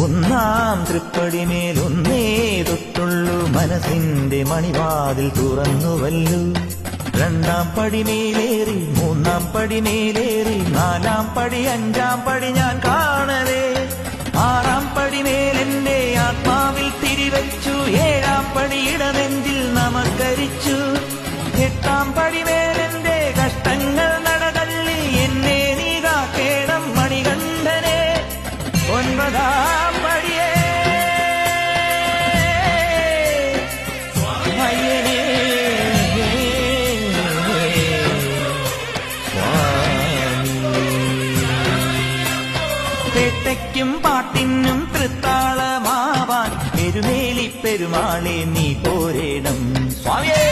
ഒന്നാം തൃപ്പടിമേലൊന്നേ തൊട്ടുള്ളൂ, മനസ്സിന്റെ മണിവാതിൽ തുറന്നുവല്ലു. രണ്ടാം പടിമേലേറി, മൂന്നാം പടിമേലേറി, നാലാം പടി അഞ്ചാം പടി ഞാൻ കാണവേ. ആറാം പടിമേലെന്റെ ആത്മാവിൽ തിരിവച്ചു, ഏഴാം പടിയുടെ നെഞ്ചിൽ നമസ്കരിച്ചു. എട്ടാം പടിമേലെന്റെ കഷ്ടങ്ങൾ നടതള്ളി, എന്നെ നീ കാക്കേണം മണികണ്ഠനെ. ഒൻപതാം പടിയേ അയ്യനേ പേട്ടയ്ക്കും പാട്ടിനും തൃത്താളമാവാൻ എരുമേലി പെരുമാളെ നീ പോരേണം സ്വാമിയേ.